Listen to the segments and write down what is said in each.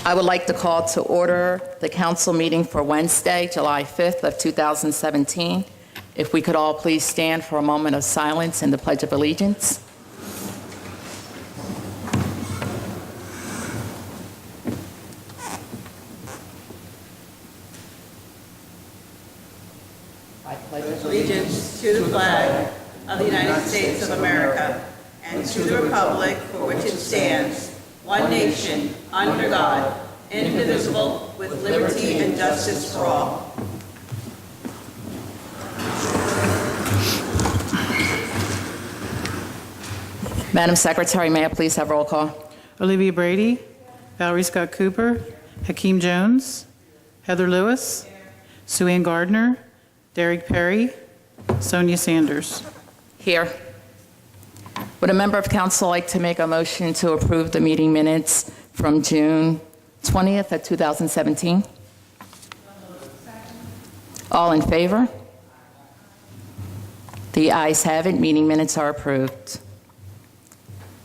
I would like to call to order the council meeting for Wednesday, July 5th of 2017. If we could all please stand for a moment of silence and the Pledge of Allegiance. I pledge allegiance to the flag of the United States of America and to the republic for which it stands, one nation, under God, indivisible, with liberty and justice for all. Madam Secretary, may I please have roll call? Olivia Brady, Valerie Scott Cooper, Hakeem Jones, Heather Lewis, Sue Ann Gardner, Derek Perry, Sonia Sanders. Here. Would a member of council like to make a motion to approve the meeting minutes from June 20th of 2017? All in favor? The ayes have it. Meeting minutes are approved.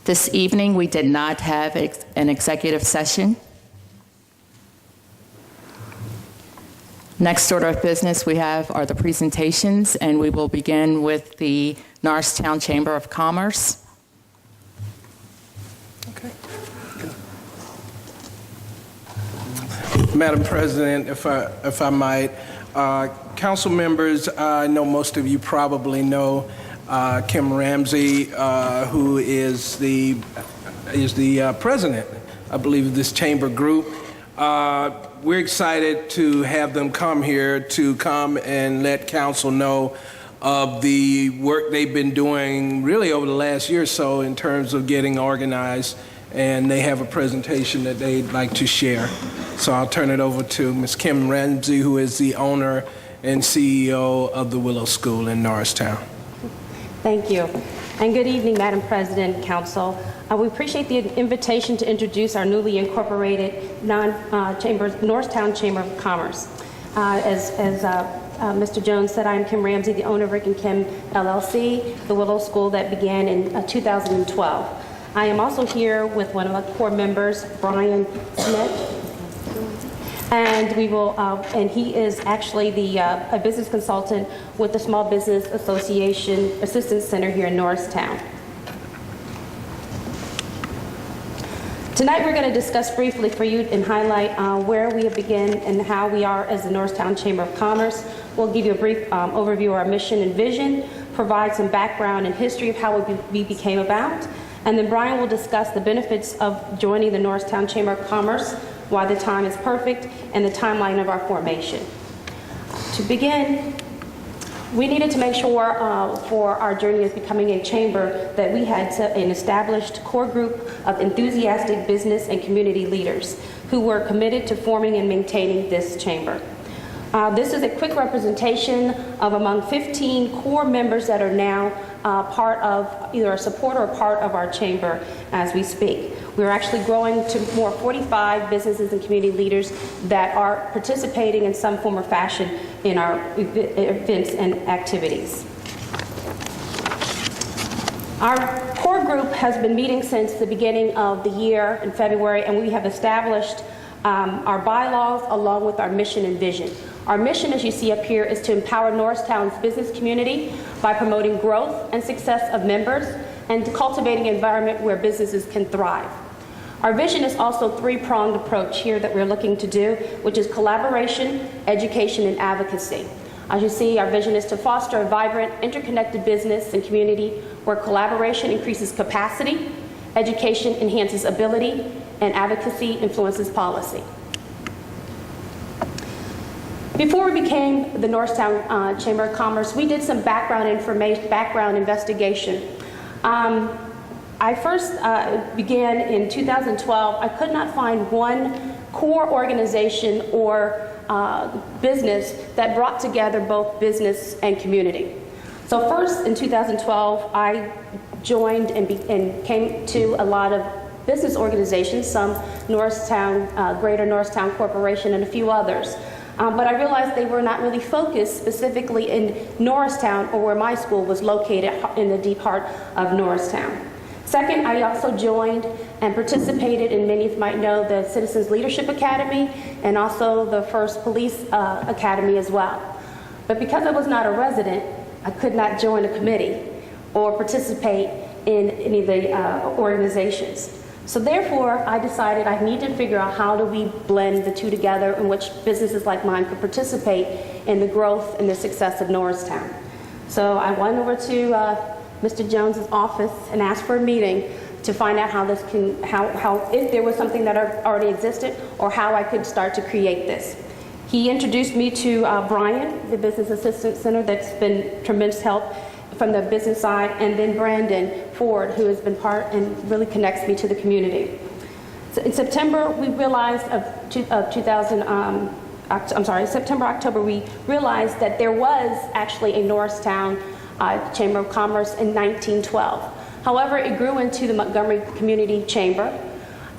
This evening, we did not have an executive session. Next order of business we have are the presentations, and we will begin with the Norristown Chamber of Commerce. Okay. Madam President, if I might, council members, I know most of you probably know Kim Ramsey, who is the president, I believe, of this chamber group. We're excited to have them come here to come and let council know of the work they've been doing really over the last year or so in terms of getting organized, and they have a presentation that they'd like to share. So I'll turn it over to Ms. Kim Ramsey, who is the owner and CEO of the Willow School in Norristown. Thank you. And good evening, Madam President, Council. We appreciate the invitation to introduce our newly incorporated Norristown Chamber of Commerce. As Mr. Jones said, I am Kim Ramsey, the owner of Rick and Kim LLC, the Willow School that began in 2012. I am also here with one of our core members, Brian Smith. And we will, and he is actually a business consultant with the Small Business Association Assistance Center here in Norristown. Tonight we're going to discuss briefly for you and highlight where we have begun and how we are as the Norristown Chamber of Commerce. We'll give you a brief overview of our mission and vision, provide some background and history of how we became about, and then Brian will discuss the benefits of joining the Norristown Chamber of Commerce, why the time is perfect, and the timeline of our formation. To begin, we needed to make sure for our journey as becoming a chamber that we had an established core group of enthusiastic business and community leaders who were committed to forming and maintaining this chamber. This is a quick representation of among 15 core members that are now part of either a support or a part of our chamber as we speak. We're actually growing to more 45 businesses and community leaders that are participating in some form or fashion in our events and activities. Our core group has been meeting since the beginning of the year in February, and we have established our bylaws along with our mission and vision. Our mission, as you see up here, is to empower Norristown's business community by promoting growth and success of members and cultivating an environment where businesses can thrive. Our vision is also a three-pronged approach here that we're looking to do, which is collaboration, education, and advocacy. As you see, our vision is to foster a vibrant, interconnected business and community where collaboration increases capacity, education enhances ability, and advocacy influences policy. Before we became the Norristown Chamber of Commerce, we did some background investigation. I first began in 2012. I could not find one core organization or business that brought together both business and community. So first, in 2012, I joined and came to a lot of business organizations, some Norristown, Greater Norristown Corporation, and a few others. But I realized they were not really focused specifically in Norristown or where my school was located in the deep heart of Norristown. Second, I also joined and participated in, many of you might know, the Citizens Leadership Academy and also the first Police Academy as well. But because I was not a resident, I could not join a committee or participate in any of the organizations. So therefore, I decided I need to figure out how do we blend the two together in which businesses like mine could participate in the growth and the success of Norristown. So I went over to Mr. Jones's office and asked for a meeting to find out how this can, if there was something that already existed or how I could start to create this. He introduced me to Brian, the Business Assistance Center, that's been tremendous help from the business side, and then Brandon Ford, who has been part and really connects me to the community. So in September, we realized September, October, we realized that there was actually a Norristown Chamber of Commerce in 1912. However, it grew into the Montgomery Community Chamber,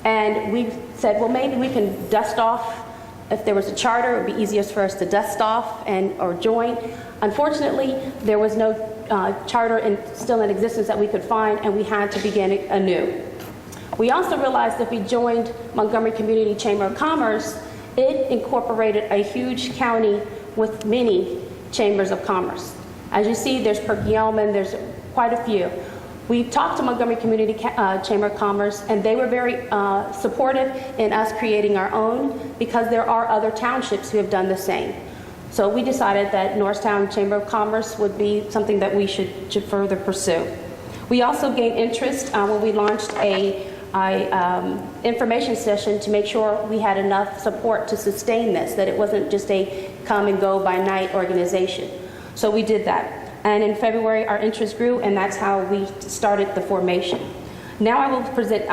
and we said, well, maybe we can dust off. If there was a charter, it would be easiest for us to dust off or join. Unfortunately, there was no charter still in existence that we could find, and we had to begin anew. We also realized if we joined Montgomery Community Chamber of Commerce, it incorporated a huge county with many chambers of commerce. As you see, there's Perkiomen, there's quite a few. We talked to Montgomery Community Chamber of Commerce, and they were very supportive in us creating our own, because there are other townships who have done the same. So we decided that Norristown Chamber of Commerce would be something that we should further pursue. We also gained interest when we launched a information session to make sure we had enough support to sustain this, that it wasn't just a come and go by night organization. So we did that. And in February, our interest grew, and that's how we started the formation. Now I will present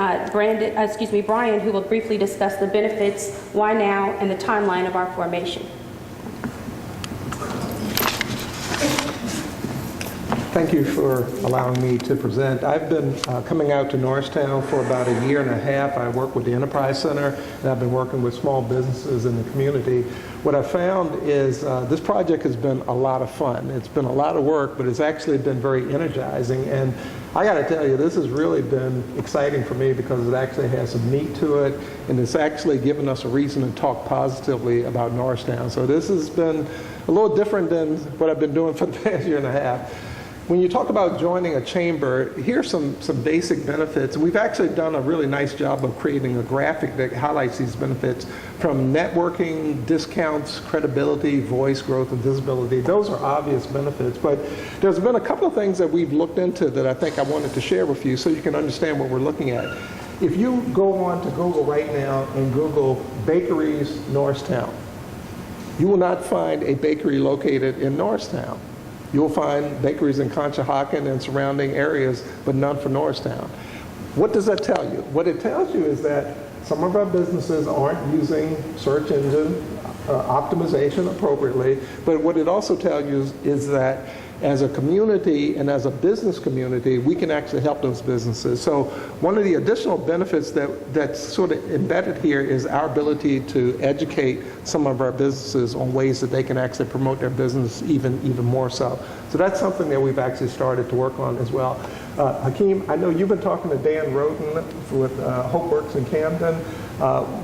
Brian, who will briefly discuss the benefits, why now, and the timeline of our formation. Thank you for allowing me to present. I've been coming out to Norristown for about a year and a half. I work with the Enterprise Center, and I've been working with small businesses in the community. What I found is this project has been a lot of fun. It's been a lot of work, but it's actually been very energizing. And I got to tell you, this has really been exciting for me because it actually has some meat to it, and it's actually given us a reason to talk positively about Norristown. So this has been a little different than what I've been doing for the past year and a half. When you talk about joining a chamber, here's some basic benefits. We've actually done a really nice job of creating a graphic that highlights these benefits, from networking, discounts, credibility, voice growth, and visibility. Those are obvious benefits, but there's been a couple of things that we've looked into that I think I wanted to share with you so you can understand what we're looking at. If you go on to Google right now and Google bakeries Norristown, you will not find a bakery located in Norristown. You'll find bakeries in Conshohocken and surrounding areas, but none for Norristown. What does that tell you? What it tells you is that some of our businesses aren't using search engine optimization appropriately, but what it also tells you is that as a community and as a business community, we can actually help those businesses. So one of the additional benefits that's sort of embedded here is our ability to educate some of our businesses on ways that they can actually promote their business even more so. So that's something that we've actually started to work on as well. Hakeem, I know you've been talking to Dan Roden with HopeWorks in Camden.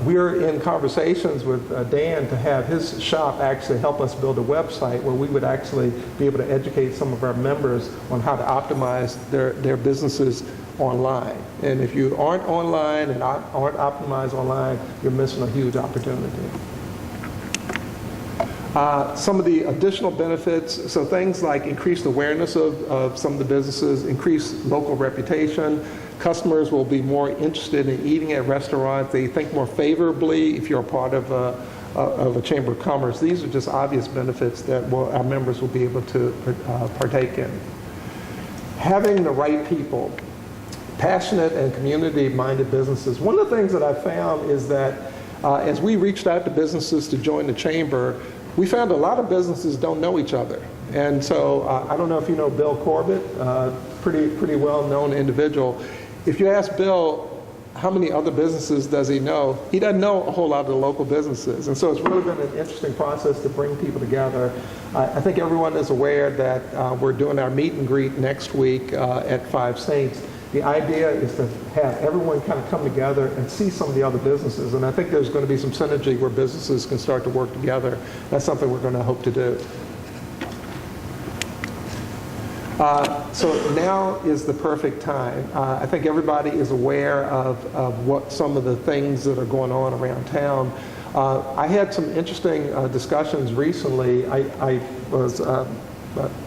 We're in conversations with Dan to have his shop actually help us build a website where we would actually be able to educate some of our members on how to optimize their businesses online. And if you aren't online and aren't optimized online, you're missing a huge opportunity. Some of the additional benefits, so things like increased awareness of some of the businesses, increased local reputation. Customers will be more interested in eating at restaurants. They think more favorably if you're a part of a Chamber of Commerce. These are just obvious benefits that our members will be able to partake in. Having the right people, passionate and community-minded businesses. One of the things that I found is that as we reached out to businesses to join the Chamber, we found a lot of businesses don't know each other. And so I don't know if you know Bill Corbett, pretty well-known individual. If you ask Bill how many other businesses does he know, he doesn't know a whole lot of the local businesses. And so it's really been an interesting process to bring people together. I think everyone is aware that we're doing our meet and greet next week at 5 Saints. The idea is to have everyone kind of come together and see some of the other businesses. And I think there's going to be some synergy where businesses can start to work together. That's something we're going to hope to do. So now is the perfect time. I think everybody is aware of what some of the things that are going on around town. I had some interesting discussions recently. I was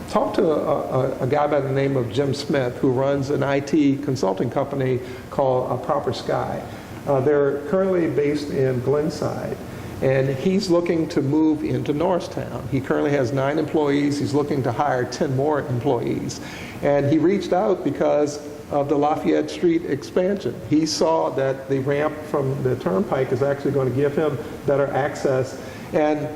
talked to a guy by the name of Jim Smith, who runs an IT consulting company called Proper Sky. They're currently based in Glenside, and he's looking to move into Norristown. He currently has 9 employees. He's looking to hire 10 more employees. And he reached out because of the Lafayette Street expansion. He saw that the ramp from the turnpike is actually going to give him better access. And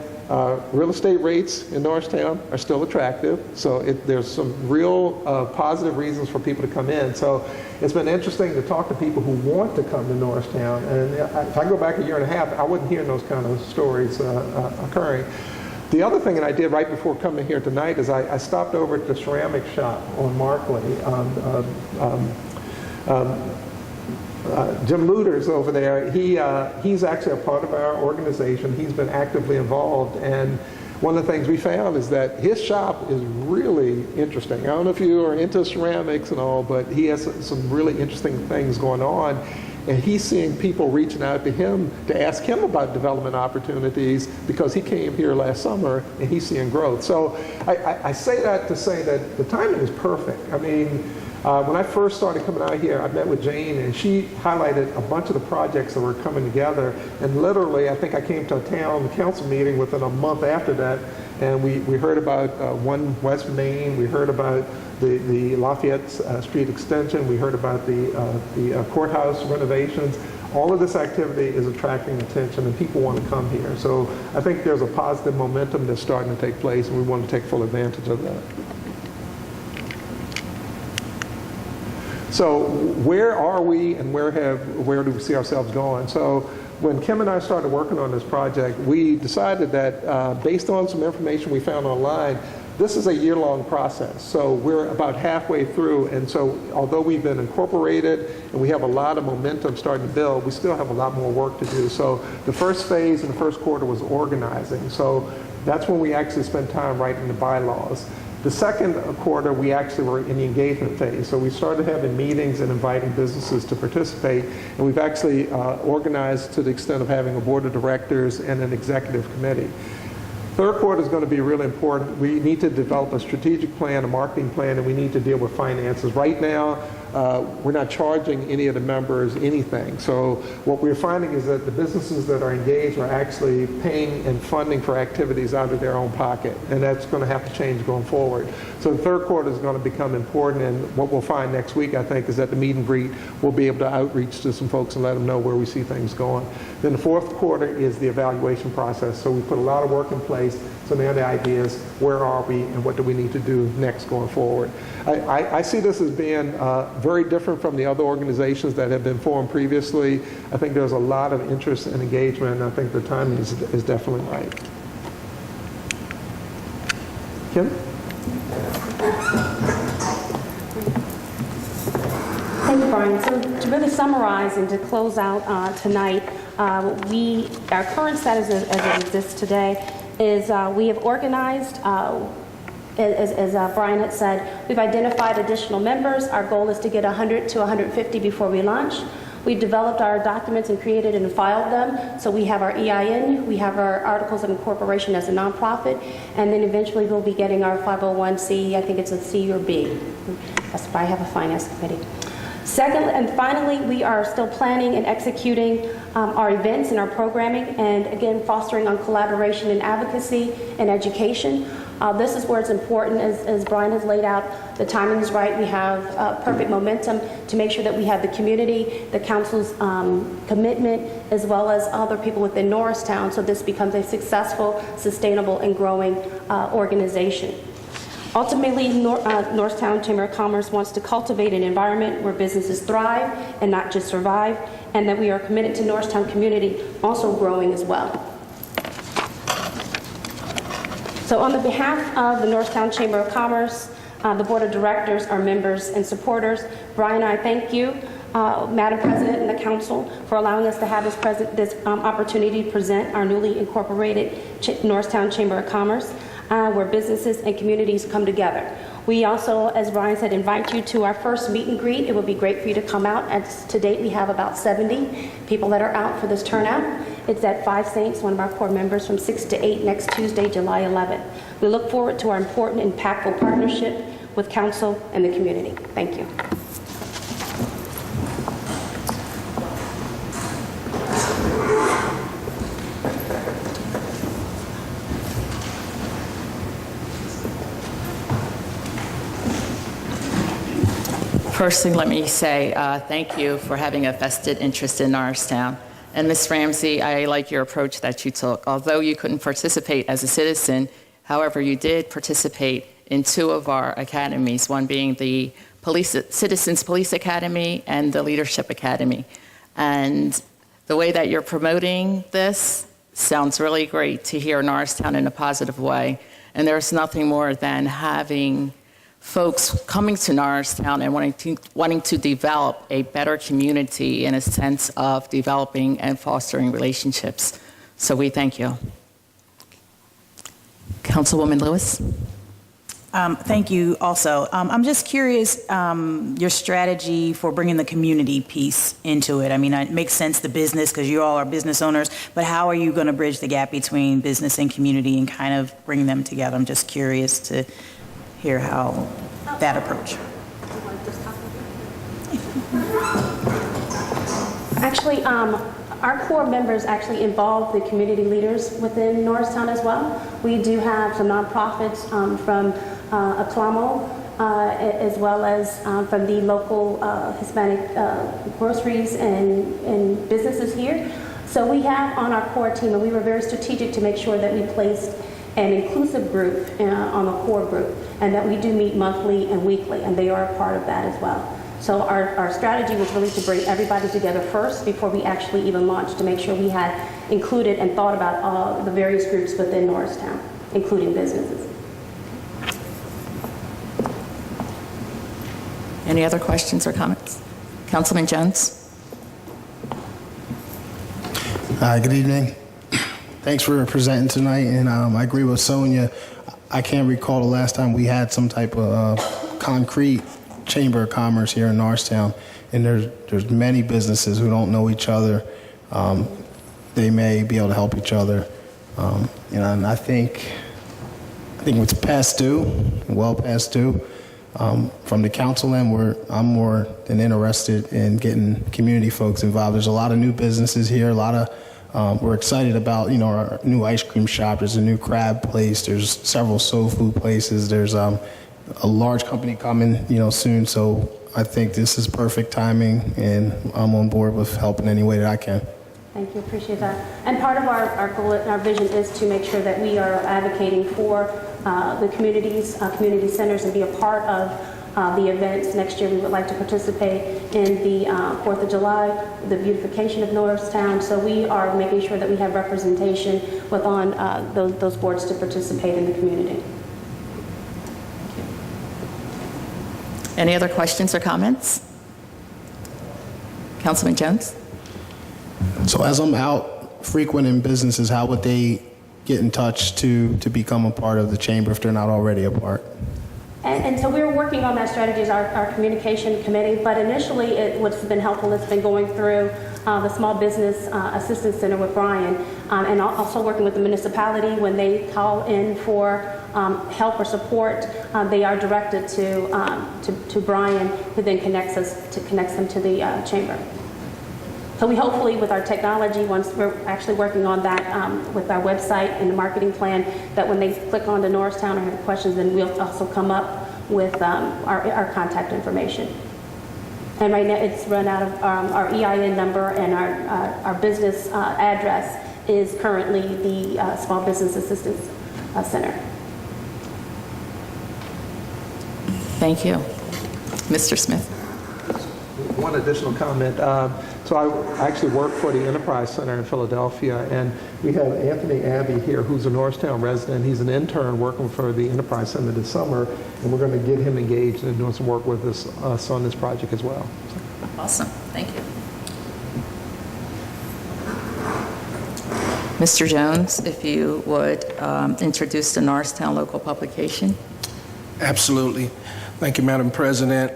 real estate rates in Norristown are still attractive, so there's some real positive reasons for people to come in. So it's been interesting to talk to people who want to come to Norristown. And if I go back a year and a half, I wasn't hearing those kind of stories occurring. The other thing that I did right before coming here tonight is I stopped over at the ceramic shop on Markley. Jim Luter's over there. He's actually a part of our organization. He's been actively involved, and one of the things we found is that his shop is really interesting. I don't know if you are into ceramics and all, but he has some really interesting things going on, and he's seeing people reaching out to him to ask him about development opportunities because he came here last summer and he's seeing growth. So I say that to say that the timing is perfect. I mean, when I first started coming out here, I met with Jane, and she highlighted a bunch of the projects that were coming together. And literally, I think I came to a town council meeting within a month after that, and we heard about 1 West Main, we heard about the Lafayette Street extension, we heard about the courthouse renovations. All of this activity is attracting attention, and people want to come here. So I think there's a positive momentum that's starting to take place, and we want to take full advantage of that. So where are we, and where do we see ourselves going? So when Kim and I started working on this project, we decided that based on some information we found online, this is a year-long process. So we're about halfway through, and so although we've been incorporated and we have a lot of momentum starting to build, we still have a lot more work to do. So the first phase in the first quarter was organizing. So that's when we actually spent time writing the bylaws. The second quarter, we actually were in the engagement phase. So we started having meetings and inviting businesses to participate, and we've actually organized to the extent of having a board of directors and an executive committee. Third quarter is going to be really important. We need to develop a strategic plan, a marketing plan, and we need to deal with finances. Right now, we're not charging any of the members anything. So what we're finding is that the businesses that are engaged are actually paying and funding for activities out of their own pocket, and that's going to have to change going forward. So the third quarter is going to become important, and what we'll find next week, I think, is that the meet and greet, we'll be able to outreach to some folks and let them know where we see things going. Then the fourth quarter is the evaluation process. So we put a lot of work in place. So now the idea is, where are we and what do we need to do next going forward? I see this as being very different from the other organizations that have been formed previously. I think there's a lot of interest and engagement, and I think the timing is definitely right. Kim? Thank you, Brian. So to really summarize and to close out tonight, our current status as it exists today is we have organized, as Brian had said, we've identified additional members. Our goal is to get 100 to 150 before we launch. We've developed our documents and created and filed them. So we have our EIN, we have our articles of incorporation as a nonprofit, and then eventually we'll be getting our 501c, I think it's a C or B. That's why I have a finance committee. Second, and finally, we are still planning and executing our events and our programming, and again, fostering on collaboration and advocacy and education. This is where it's important, as Brian has laid out, the timing is right. We have perfect momentum to make sure that we have the community, the council's commitment, as well as other people within Norristown, so this becomes a successful, sustainable, and growing organization. Ultimately, Norristown Chamber of Commerce wants to cultivate an environment where businesses thrive and not just survive, and that we are committed to Norristown community also growing as well. So on the behalf of the Norristown Chamber of Commerce, the Board of Directors, our members and supporters. Brian, I thank you, Madam President and the Council, for allowing us to have this opportunity to present our newly incorporated Norristown Chamber of Commerce, where businesses and communities come together. We also, as Brian said, invite you to our first meet and greet. It would be great for you to come out. To date, we have about 70 people that are out for this turnout. It's at 5 Saints, one of our core members, from 6 to 8 next Tuesday, July 11th. We look forward to our important, impactful partnership with Council and the community. Thank you. Firstly, let me say thank you for having a vested interest in Norristown. And Ms. Ramsey, I like your approach that you took. Although you couldn't participate as a citizen, however, you did participate in 2 of our academies, one being the Citizens Police Academy and the Leadership Academy. And the way that you're promoting this sounds really great to hear Norristown in a positive way. And there's nothing more than having folks coming to Norristown and wanting to develop a better community in a sense of developing and fostering relationships. So we thank you. Councilwoman Lewis? Thank you also. I'm just curious, your strategy for bringing the community piece into it. I mean, it makes sense, the business, because you all are business owners, but how are you going to bridge the gap between business and community and kind of bring them together? I'm just curious to hear how that approach. Actually, our core members actually involve the community leaders within Norristown as well. We do have some nonprofits from Aclamo, as well as from the local Hispanic groceries and businesses here. So we have on our core team, and we were very strategic to make sure that we placed an inclusive group on the core group, and that we do meet monthly and weekly, and they are a part of that as well. So our strategy was really to bring everybody together first before we actually even launched, to make sure we had included and thought about all the various groups within Norristown, including businesses. Any other questions or comments? Councilman Jones? Hi, good evening. Thanks for presenting tonight, and I agree with Sonia. I can't recall the last time we had some type of concrete Chamber of Commerce here in Norristown, and there's many businesses who don't know each other. They may be able to help each other, and I think it's past due, well past due. From the council end, I'm more than interested in getting community folks involved. There's a lot of new businesses here, we're excited about, our new ice cream shop. There's a new crab place. There's several soul food places. There's a large company coming, soon. So I think this is perfect timing, and I'm on board with helping any way that I can. Thank you, appreciate that. And part of our goal, our vision is to make sure that we are advocating for the communities, community centers, and be a part of the events. Next year we would like to participate in the 4th of July, the beautification of Norristown. So we are making sure that we have representation within those boards to participate in the community. Any other questions or comments? Councilman Jones? So as I'm out frequenting businesses, how would they get in touch to become a part of the chamber if they're not already a part? And so we're working on that strategy as our communication committee, but initially what's been helpful has been going through the Small Business Assistance Center with Brian, and also working with the municipality. When they call in for help or support, they are directed to Brian, who then connects them to the chamber. So we hopefully, with our technology, once we're actually working on that with our website and the marketing plan, that when they click on to Norristown or have questions, then we'll also come up with our contact information. And right now, it's run out of our EIN number, and our business address is currently the Small Business Assistance Center. Thank you. Mr. Smith? One additional comment. So I actually work for the Enterprise Center in Philadelphia, and we have Anthony Abbey here, who's a Norristown resident. He's an intern working for the Enterprise Center this summer, and we're going to get him engaged and doing some work with us on this project as well. Awesome, thank you. Mr. Jones, if you would introduce the Norristown local publication. Absolutely. Thank you, Madam President.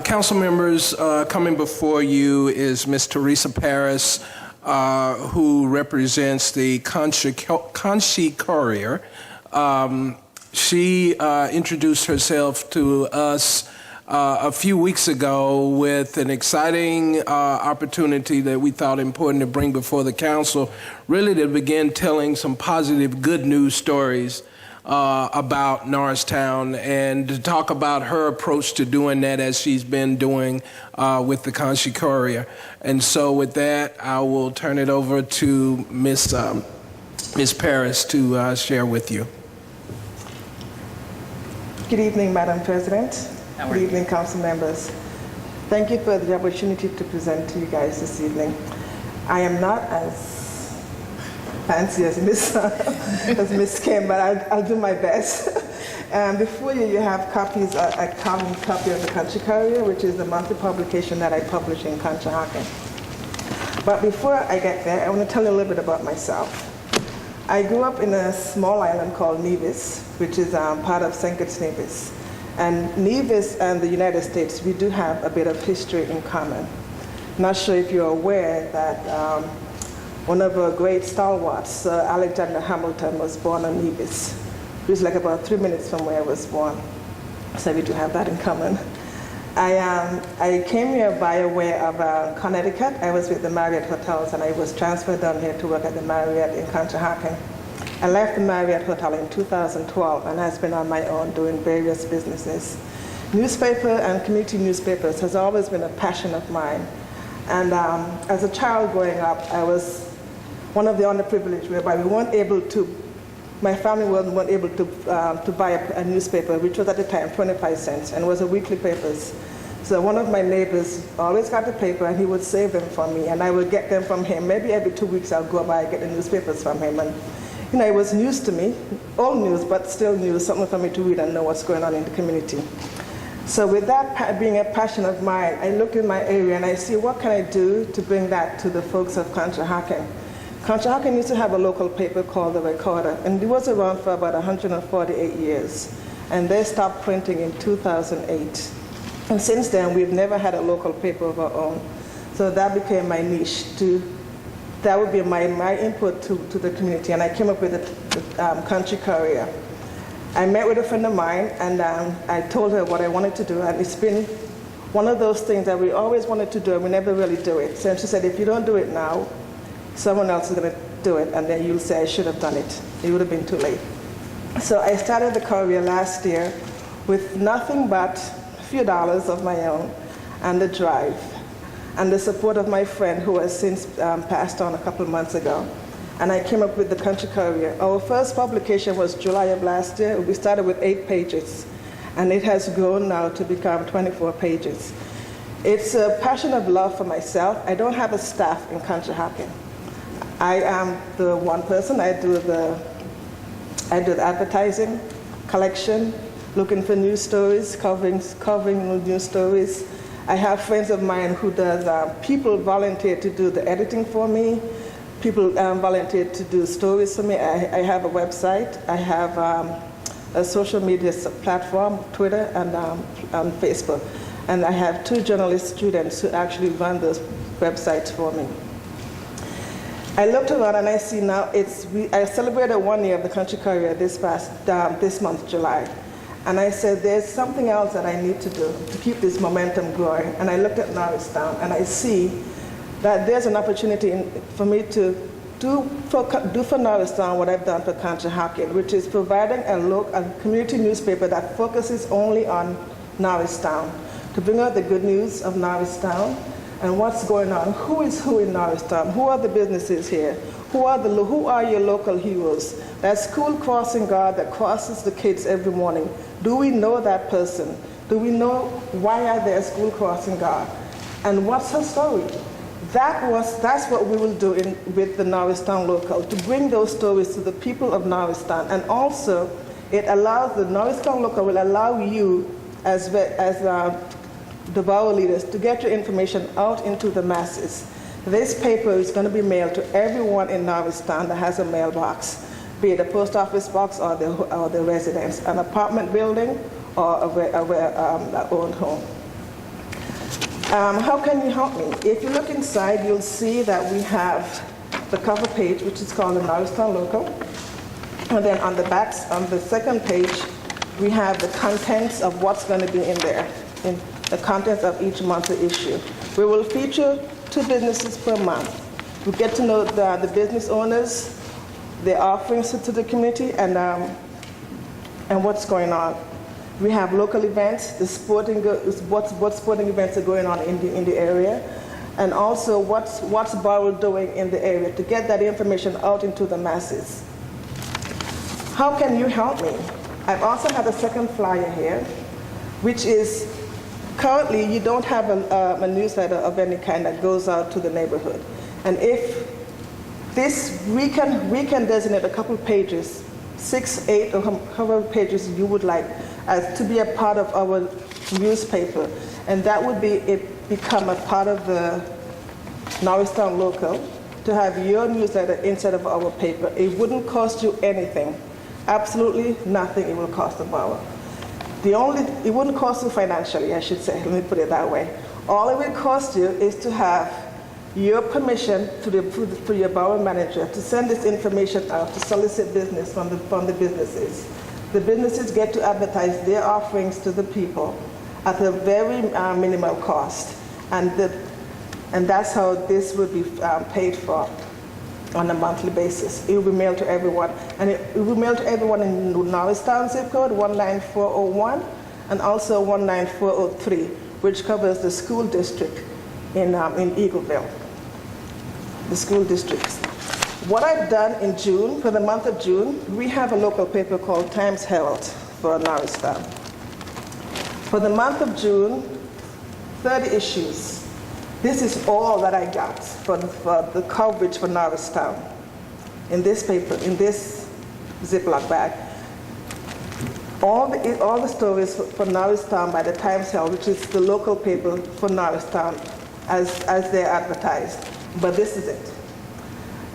Council members, coming before you is Ms. Teresa Paris, who represents the Conchi Courier. She introduced herself to us a few weeks ago with an exciting opportunity that we thought important to bring before the council, really to begin telling some positive good news stories about Norristown, and to talk about her approach to doing that as she's been doing with the Conchi Courier. And so with that, I will turn it over to Ms. Paris to share with you. Good evening, Madam President. Good evening, council members. Thank you for the opportunity to present to you guys this evening. I am not as fancy as Miss Kim, but I'll do my best. Before you have copies, a common copy of the Conchi Courier, which is the monthly publication that I publish in Conshohocken. But before I get there, I want to tell you a little bit about myself. I grew up in a small island called Nevis, which is part of St. Kitts Nevis. And Nevis and the United States, we do have a bit of history in common. Not sure if you're aware that one of our great stalwarts, Sir Alexander Hamilton, was born on Nevis. It was like about 3 minutes from where I was born. So we do have that in common. I came here by way of Connecticut. I was with the Marriott Hotels, and I was transferred down here to work at the Marriott in Conshohocken. I left the Marriott Hotel in 2012 and has been on my own doing various businesses. Newspaper and community newspapers has always been a passion of mine. And as a child growing up, I was one of the underprivileged whereby we weren't able to, my family weren't able to buy a newspaper, which was at the time 25 cents, and it was a weekly papers. So one of my neighbors always got the paper, and he would save them for me, and I would get them from him. Maybe every 2 weeks I'll go by and get the newspapers from him. And you know, it was news to me, old news, but still news, something for me to read and know what's going on in the community. So with that being a passion of mine, I look in my area and I see what can I do to bring that to the folks of Conshohocken. Conshohocken used to have a local paper called The Recorder, and it was around for about 148 years. And they stopped printing in 2008. And since then, we've never had a local paper of our own. So that became my niche. That would be my input to the community, and I came up with the Conchi Courier. I met with a friend of mine, and I told her what I wanted to do, and it's been one of those things that we always wanted to do, and we never really do it. So she said, if you don't do it now, someone else is going to do it, and then you'll say, I should have done it. It would have been too late. So I started the Courier last year with nothing but a few dollars of my own and the drive, and the support of my friend who has since passed on a couple of months ago. And I came up with the Conchi Courier. Our first publication was July of last year. We started with 8 pages, and it has grown now to become 24 pages. It's a passion of love for myself. I don't have a staff in Conshohocken. I am the one person. I do the advertising, collection, looking for news stories, covering news stories. I have friends of mine who does, people volunteer to do the editing for me. People volunteer to do stories for me. I have a website. I have a social media platform, Twitter and Facebook. And I have 2 journalist students who actually run those websites for me. I looked around and I see now I celebrated 1 year of the Conchi Courier this month, July. And I said, there's something else that I need to do to keep this momentum growing. And I looked at Norristown, and I see that there's an opportunity for me to do for Norristown what I've done for Conshohocken, which is providing a community newspaper that focuses only on Norristown, to bring out the good news of Norristown and what's going on. Who is who in Norristown? Who are the businesses here? Who are your local heroes? That school crossing guard that crosses the kids every morning. Do we know that person? Do we know why are they a school crossing guard? And what's her story? That's what we will do with the Norristown Local, to bring those stories to the people of Norristown. And also, it allows, the Norristown Local will allow you as the borough leaders to get your information out into the masses. This paper is going to be mailed to everyone in Norristown that has a mailbox, be it a post office box or the residence, an apartment building or a owned home. How can you help me? If you look inside, you'll see that we have the cover page, which is called the Norristown Local. And then on the back, on the second page, we have the contents of what's going to be in there, in the contents of each monthly issue. We will feature 2 businesses per month. We get to know the business owners, their offerings to the community, and what's going on. We have local events, what sporting events are going on in the area, and also what's borough doing in the area to get that information out into the masses. How can you help me? I've also had a second flyer here, which is currently you don't have a newsletter of any kind that goes out to the neighborhood. And if this, we can designate a couple pages, 6, 8, or however pages you would like, as to be a part of our newspaper. And that would be become a part of the Norristown Local, to have your newsletter instead of our paper. It wouldn't cost you anything. Absolutely nothing it will cost the borough. It wouldn't cost you financially, I should say, let me put it that way. All it will cost you is to have your permission to your borough manager to send this information out to solicit business from the businesses. The businesses get to advertise their offerings to the people at a very minimal cost. And that's how this would be paid for on a monthly basis. It will be mailed to everyone. And it will be mailed to everyone in Norristown zip code 19401 and also 19403, which covers the school district in Eagleville, the school districts. What I've done in June, for the month of June, we have a local paper called Times Herald for Norristown. For the month of June, 30 issues. This is all that I got for the coverage for Norristown in this paper, in this Ziploc bag. All the stories for Norristown by the Times Herald, which is the local paper for Norristown as they're advertised. But this is it.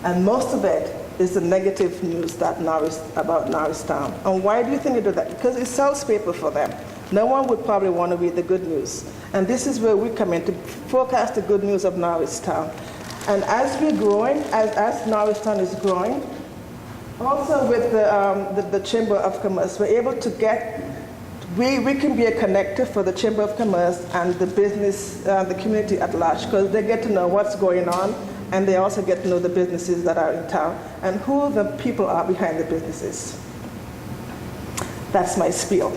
And most of it is the negative news about Norristown. And why do you think they do that? Because it sells paper for them. No one would probably want to read the good news. And this is where we come in to forecast the good news of Norristown. And as we're growing, as Norristown is growing, also with the Chamber of Commerce, we're able to we can be a connector for the Chamber of Commerce and the business, the community at large, because they get to know what's going on, and they also get to know the businesses that are in town and who the people are behind the businesses. That's my spiel.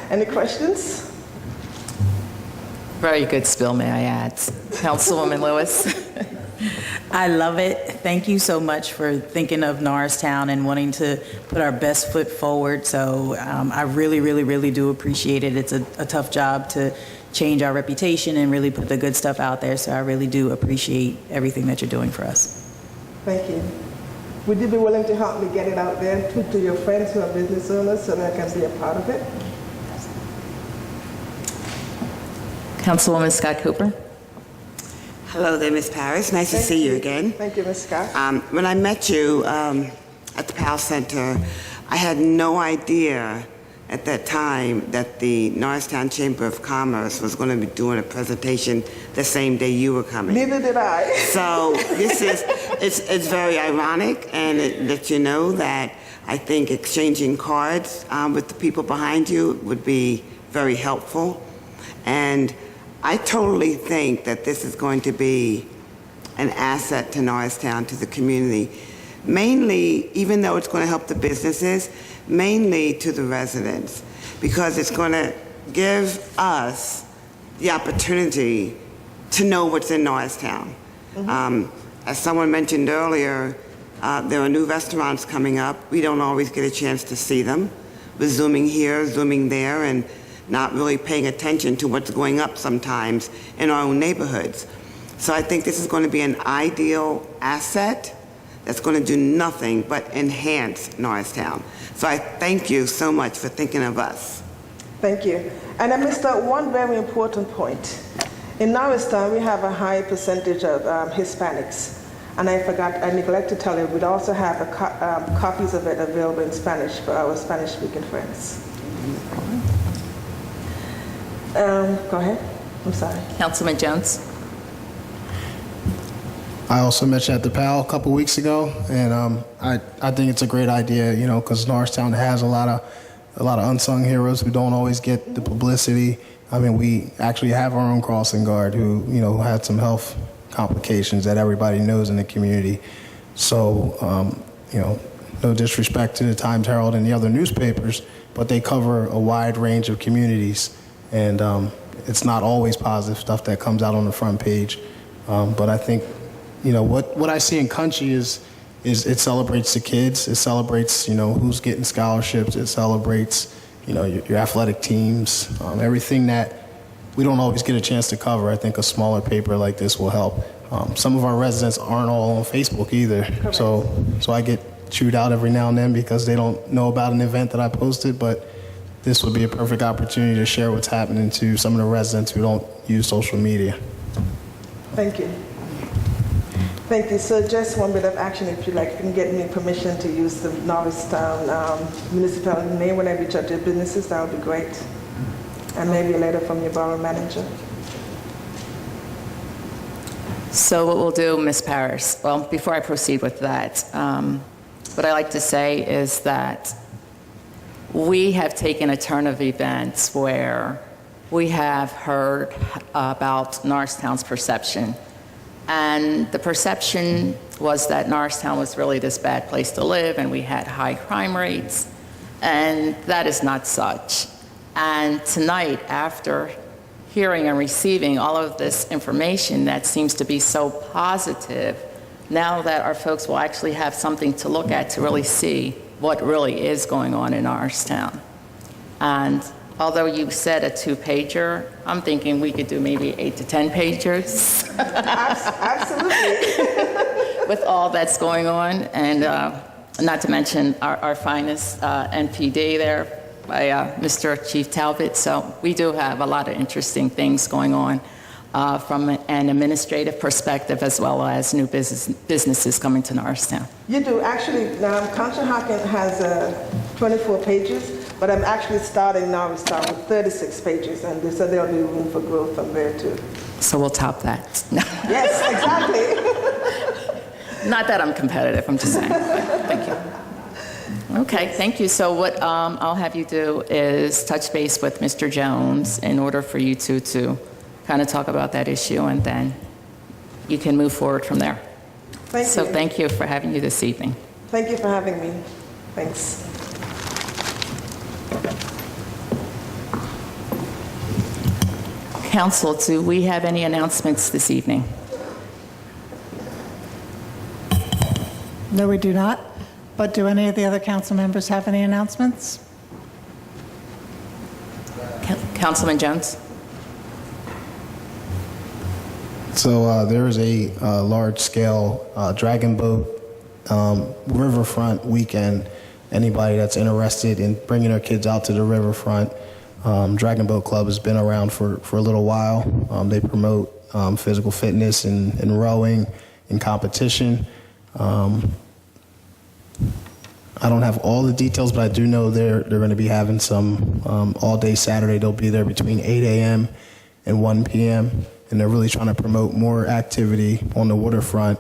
Any questions? Very good spill, may I add. Councilwoman Lewis. I love it. Thank you so much for thinking of Norristown and wanting to put our best foot forward. So I really, really, really do appreciate it. It's a tough job to change our reputation and really put the good stuff out there. So I really do appreciate everything that you're doing for us. Thank you. Would you be willing to help me get it out there to your friends who are business owners so they can be a part of it? Councilwoman Scott Cooper. Hello there, Ms. Parrish. Nice to see you again. Thank you, Ms. Scott. When I met you at the Powell Center, I had no idea at that time that the Norristown Chamber of Commerce was going to be doing a presentation the same day you were coming. Neither did I. So this is, it's very ironic, and it lets you know that I think exchanging cards with the people behind you would be very helpful. And I totally think that this is going to be an asset to Norristown, to the community, mainly, even though it's going to help the businesses, mainly to the residents, because it's going to give us the opportunity to know what's in Norristown. Mm-hmm. As someone mentioned earlier, there are new restaurants coming up. We don't always get a chance to see them. We're zooming here, zooming there, and not really paying attention to what's going up sometimes in our own neighborhoods. So I think this is going to be an ideal asset that's going to do nothing but enhance Norristown. So I thank you so much for thinking of us. Thank you. And I missed out one very important point. In Norristown, we have a high percentage of Hispanics. And I neglected to tell you, we'd also have copies of it available in Spanish for our Spanish-speaking friends. Go ahead. I'm sorry. Councilman Jones? I also met you at the PAL a couple weeks ago, and I think it's a great idea, you know, because Norristown has a lot of unsung heroes who don't always get the publicity. I mean, we actually have our own crossing guard who, you know, had some health complications that everybody knows in the community. So, you know, no disrespect to the Times Herald and the other newspapers, but they cover a wide range of communities, and it's not always positive stuff that comes out on the front page. But I think, you know, what I see in Country is it celebrates the kids. It celebrates, you know, who's getting scholarships. It celebrates, you know, your athletic teams, everything that we don't always get a chance to cover. I think a smaller paper like this will help. Some of our residents aren't all on Facebook either. Correct. So I get chewed out every now and then because they don't know about an event that I posted, but this would be a perfect opportunity to share what's happening to some of the residents who don't use social media. Thank you. Thank you. So just one bit of action, if you like, you can get me permission to use the Norristown municipality name when I reach out to businesses, that would be great. And maybe a letter from your borough manager. So what we'll do, Ms. Parrish, well, before I proceed with that, what I like to say is that we have taken a turn of events where we have heard about Norristown's perception. And the perception was that Norristown was really this bad place to live and we had high crime rates. And that is not such. And tonight, after hearing and receiving all of this information that seems to be so positive, now that our folks will actually have something to look at to really see what really is going on in Norristown. And although you said a 2-pager, I'm thinking we could do maybe 8 to 10 pagers. Absolutely. With all that's going on, and not to mention our finest NPD there by Mr. Chief Talbot. So we do have a lot of interesting things going on from an administrative perspective, as well as new businesses coming to Norristown. You do. Actually, Councilor Hawkins has 24 pages, but I'm actually starting Norristown with 36 pages, and so there'll be room for growth from there too. So we'll top that. Yes, exactly. Not that I'm competitive, I'm just saying. Thank you. Okay, thank you. So what I'll have you do is touch base with Mr. Jones in order for you to kind of talk about that issue, and then you can move forward from there. Thank you. So thank you for having you this evening. Thank you for having me. Thanks. Council, do we have any announcements this evening? No, we do not. But do any of the other council members have any announcements? Councilman Jones? So there is a large-scale dragon boat riverfront weekend. Anybody that's interested in bringing their kids out to the riverfront, Dragon Boat Club has been around for a little while. They promote physical fitness and rowing and competition. I don't have all the details, but I do know they're going to be having some all day Saturday. They'll be there between 8 a.m. and 1 p.m. And they're really trying to promote more activity on the waterfront,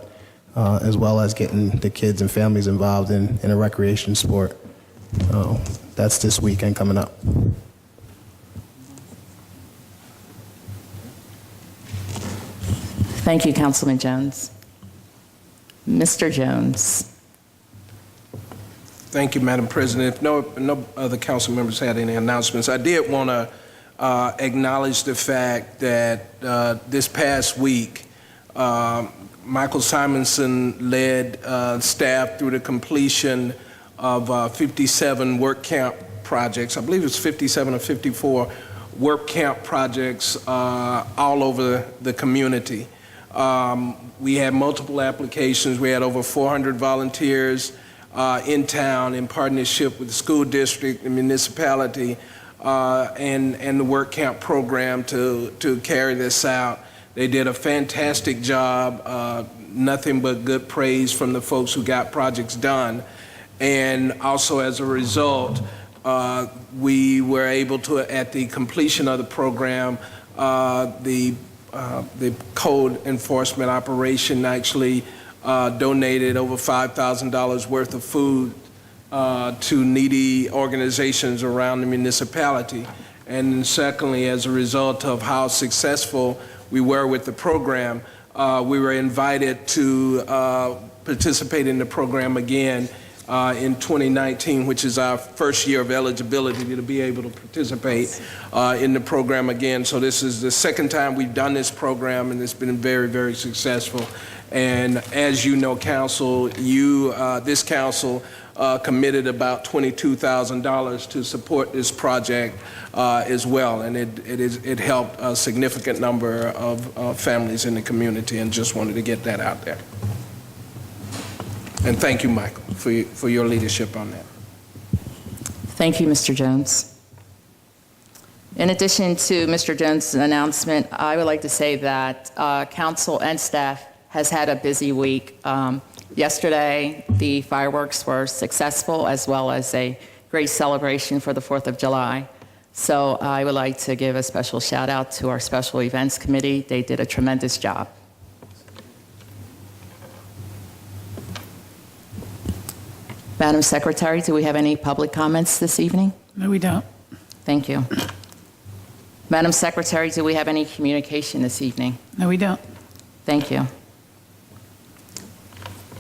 as well as getting the kids and families involved in a recreation sport. That's this weekend coming up. Thank you, Councilman Jones. Mr. Jones. Thank you, Madam President. If no other council members had any announcements, I did want to acknowledge the fact that this past week, Michael Simonson led staff through the completion of 57 work camp projects. I believe it was 57 or 54 work camp projects all over the community. We had multiple applications. We had over 400 volunteers in town in partnership with the school district, the municipality, and the work camp program to carry this out. They did a fantastic job. Nothing but good praise from the folks who got projects done. And also as a result, we were able to, at the completion of the program, the code enforcement operation actually donated over $5,000 worth of food to needy organizations around the municipality. And secondly, as a result of how successful we were with the program, we were invited to participate in the program again in 2019, which is our first year of eligibility to be able to participate in the program again. So this is the second time we've done this program, and it's been very, very successful. And as you know, Council, this Council committed about $22,000 to support this project as well, and it helped a significant number of families in the community, and just wanted to get that out there. And thank you, Michael, for your leadership on that. Thank you, Mr. Jones. In addition to Mr. Jones' announcement, I would like to say that council and staff has had a busy week. Yesterday, the fireworks were successful, as well as a great celebration for the 4th of July. So I would like to give a special shout out to our Special Events Committee. They did a tremendous job. Madam Secretary, do we have any public comments this evening? No, we don't. Thank you. Madam Secretary, do we have any communication this evening? No, we don't. Thank you.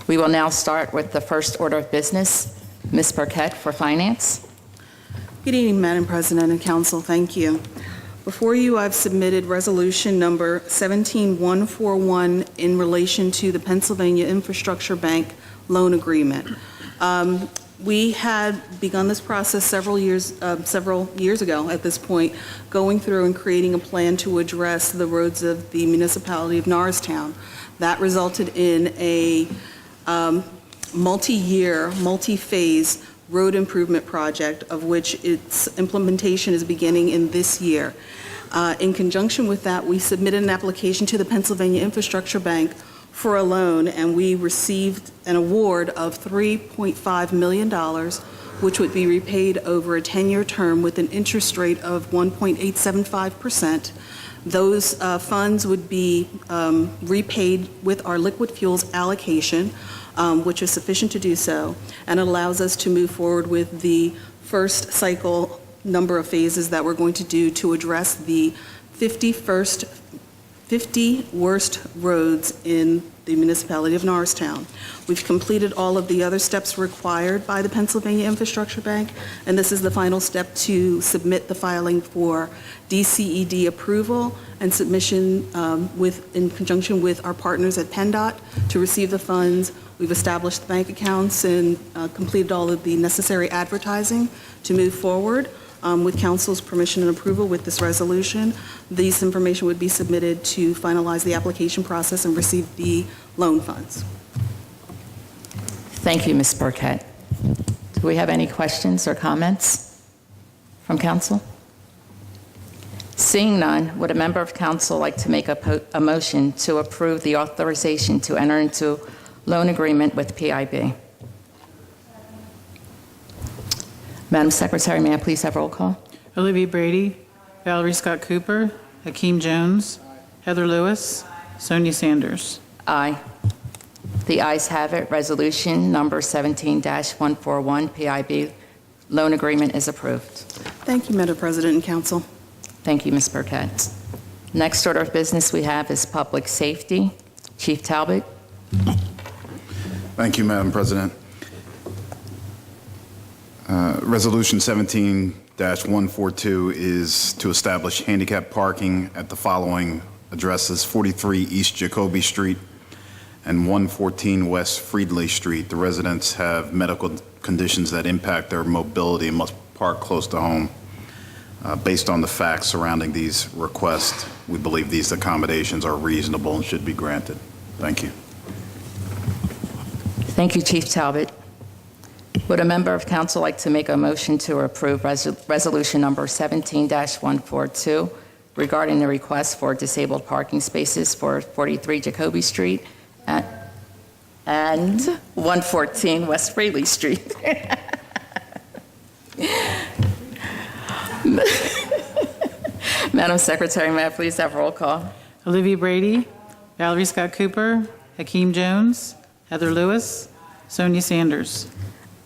We will now start with the first order of business. Ms. Burkett for Finance. Good evening, Madam President and Council. Thank you. Before you, I've submitted resolution number 17141 in relation to the Pennsylvania Infrastructure Bank loan agreement. We had begun this process several years ago at this point, going through and creating a plan to address the roads of the Municipality of Norristown. That resulted in a multi-year, multi-phase road improvement project, of which its implementation is beginning in this year. In conjunction with that, we submitted an application to the Pennsylvania Infrastructure Bank for a loan, and we received an award of $3.5 million, which would be repaid over a 10-year term with an interest rate of 1.875%. Those funds would be repaid with our liquid fuels allocation, which is sufficient to do so, and allows us to move forward with the first cycle number of phases that we're going to do to address the 50 worst roads in the Municipality of Norristown. We've completed all of the other steps required by the Pennsylvania Infrastructure Bank, and this is the final step to submit the filing for DCED approval and submission in conjunction with our partners at PennDOT to receive the funds. We've established the bank accounts and completed all of the necessary advertising to move forward. With Council's permission and approval with this resolution, this information would be submitted to finalize the application process and receive the loan funds. Thank you, Ms. Burkett. Do we have any questions or comments from Council? Seeing none, would a member of Council like to make a motion to approve the authorization to enter into loan agreement with PIB? Madam Secretary, may I please have roll call? Olivia Brady, Valerie Scott Cooper, Hakeem Jones, Heather Lewis, Sonia Sanders. Aye. The ayes have it. Resolution number 17-141, PIB loan agreement is approved. Thank you, Madam President and Council. Thank you, Ms. Burkett. Next order of business we have is public safety. Chief Talbot. Thank you, Madam President. Resolution 17-142 is to establish handicap parking at the following addresses: 43 East Jacoby Street and 114 West Friedley Street. The residents have medical conditions that impact their mobility and must park close to home. Based on the facts surrounding these requests, we believe these accommodations are reasonable and should be granted. Thank you. Thank you, Chief Talbot. Would a member of council like to make a motion to approve resolution number 17-142 regarding the request for disabled parking spaces for 43 Jacoby Street and 114 West Freely Street? Madam Secretary, may I please have roll call? Olivia Brady, Valerie Scott Cooper, Hakeem Jones, Heather Lewis, Sonia Sanders.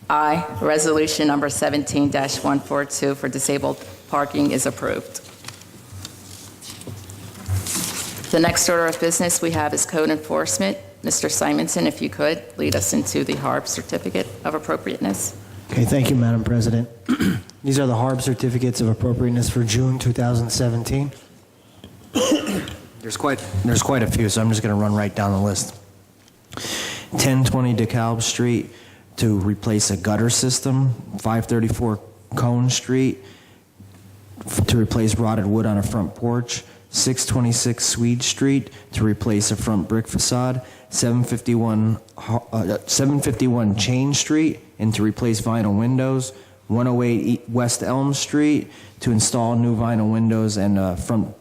Aye. Resolution number 17-142 for disabled parking is approved. The next order of business we have is code enforcement. Mr. Simonson, if you could, lead us into the HARB certificate of appropriateness. Okay, thank you, Madam President. These are the HARB certificates of appropriateness for June 2017. There's quite a few, so I'm just going to run right down the list. 1020 DeKalb Street to replace a gutter system. 534 Cone Street to replace rotted wood on a front porch. 626 Swede Street to replace a front brick facade. 751 Chain Street and to replace vinyl windows. 108 West Elm Street to install new vinyl windows and front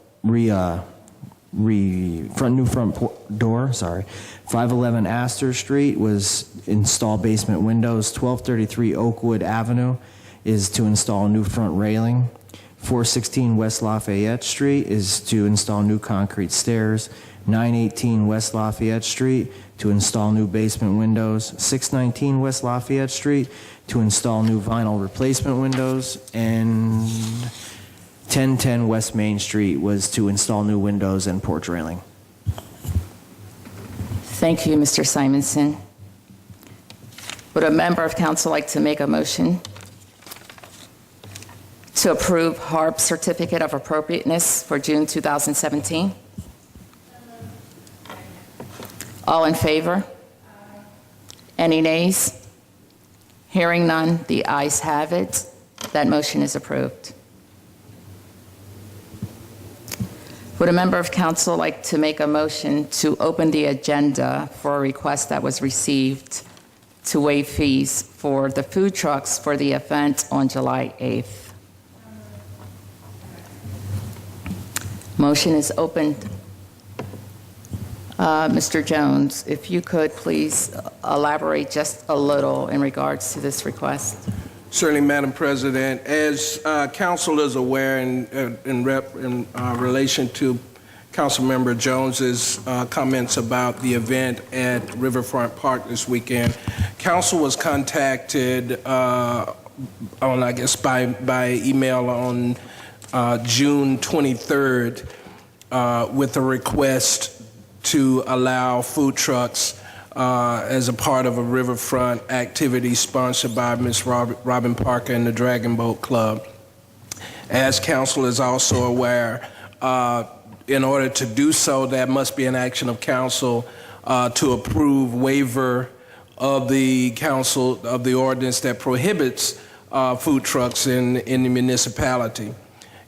door. 511 Astor Street was install basement windows. 1233 Oakwood Avenue is to install new front railing. 416 West Lafayette Street is to install new concrete stairs. 918 West Lafayette Street to install new basement windows. 619 West Lafayette Street to install new vinyl replacement windows. And 1010 West Main Street was to install new windows and porch railing. Thank you, Mr. Simonson. Would a member of council like to make a motion to approve HARB certificate of appropriateness for June 2017? All in favor? Any nays? Hearing none, the ayes have it. That motion is approved. Would a member of council like to make a motion to open the agenda for a request that was received to waive fees for the food trucks for the event on July 8th? Motion is opened. Mr. Jones, if you could please elaborate just a little in regards to this request. Certainly, Madam President. As council is aware in relation to Councilmember Jones's comments about the event at Riverfront Park this weekend, council was contacted by email on June 23rd with a request to allow food trucks as a part of a riverfront activity sponsored by Ms. Robin Parker and the Dragon Boat Club. As council is also aware, in order to do so, that must be an action of council to approve waiver of the council of the ordinance that prohibits food trucks in the municipality.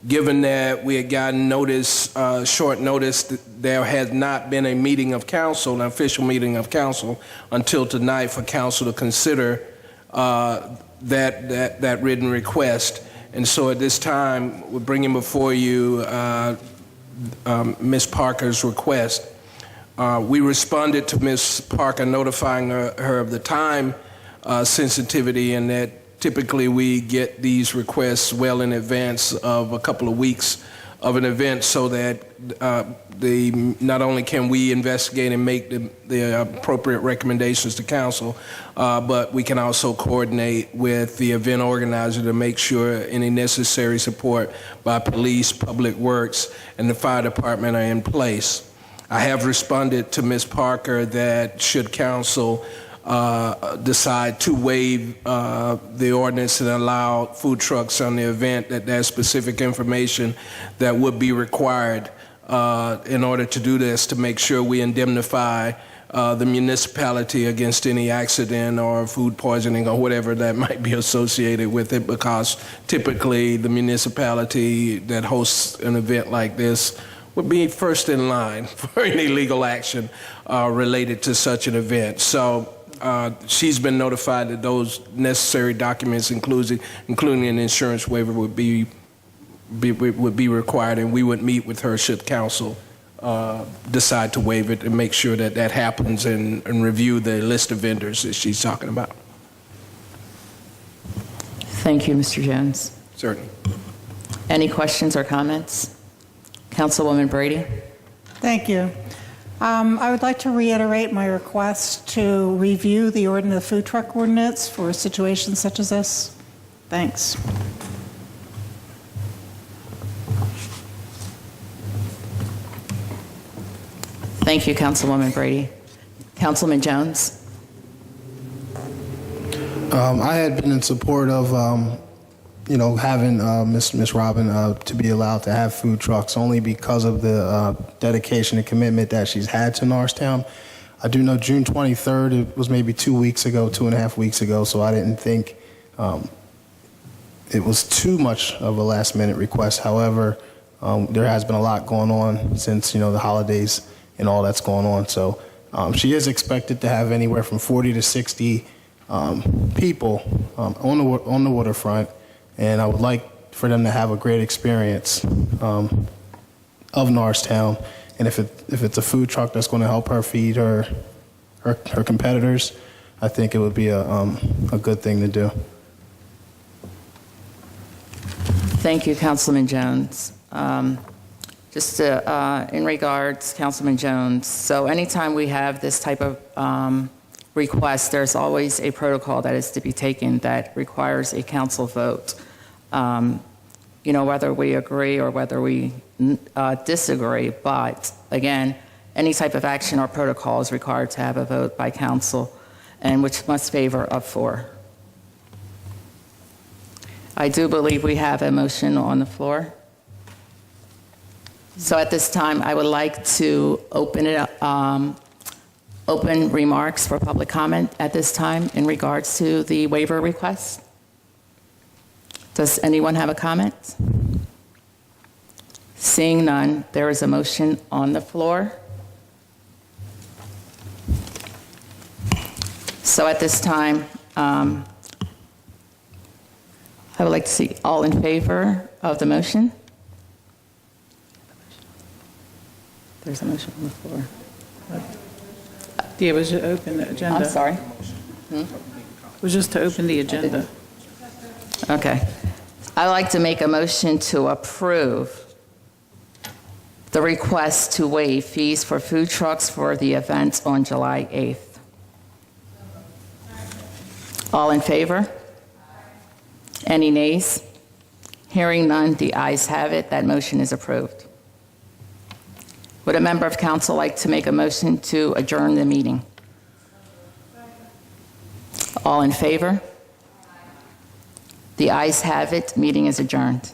Given that we had gotten notice, short notice, that there has not been a meeting of council, an official meeting of council, until tonight for council to consider that written request. And so at this time, we're bringing before you Ms. Parker's request. We responded to Ms. Parker notifying her of the time sensitivity, and that typically we get these requests well in advance of a couple of weeks of an event, so that not only can we investigate and make the appropriate recommendations to council, but we can also coordinate with the event organizer to make sure any necessary support by police, public works, and the fire department are in place. I have responded to Ms. Parker that should council decide to waive the ordinance and allow food trucks on the event, that there's specific information that would be required in order to do this, to make sure we indemnify the municipality against any accident or food poisoning or whatever that might be associated with it, because typically the municipality that hosts an event like this would be first in line for any legal action related to such an event. So she's been notified that those necessary documents, including an insurance waiver, would be required, and we would meet with her should council decide to waive it, and make sure that that happens, and review the list of vendors that she's talking about. Thank you, Mr. Jones. Certainly. Any questions or comments? Councilwoman Brady? Thank you. I would like to reiterate my request to review the food truck ordinance for situations such as this. Thanks. Thank you, Councilwoman Brady. Councilman Jones? I had been in support of, having Miss Robin to be allowed to have food trucks only because of the dedication and commitment that she's had to Norristown. I do know June 23rd, it was maybe 2.5 weeks ago, so I didn't think it was too much of a last-minute request. However, there has been a lot going on since, the holidays and all that's going on. So she is expected to have anywhere from 40 to 60 people on the waterfront, and I would like for them to have a great experience of Norristown. And if it's a food truck that's going to help her feed her competitors, I think it would be a good thing to do. Thank you, Councilman Jones. Just in regards, Councilman Jones, so anytime we have this type of request, there's always a protocol that is to be taken that requires a council vote. Whether we agree or whether we disagree, but again, any type of action or protocol is required to have a vote by council, and which must favor of 4. I do believe we have a motion on the floor. So at this time, I would like to open it up, open remarks for public comment at this time in regards to the waiver request. Does anyone have a comment? Seeing none, there is a motion on the floor. So at this time, I would like to see all in favor of the motion. There's a motion on the floor. Yeah, it was to open the agenda. I'm sorry. It was just to open the agenda. Okay. I'd like to make a motion to approve the request to waive fees for food trucks for the event on July 8th. All in favor? Any nays? Hearing none, the ayes have it. That motion is approved. Would a member of council like to make a motion to adjourn the meeting? All in favor? The ayes have it. Meeting is adjourned.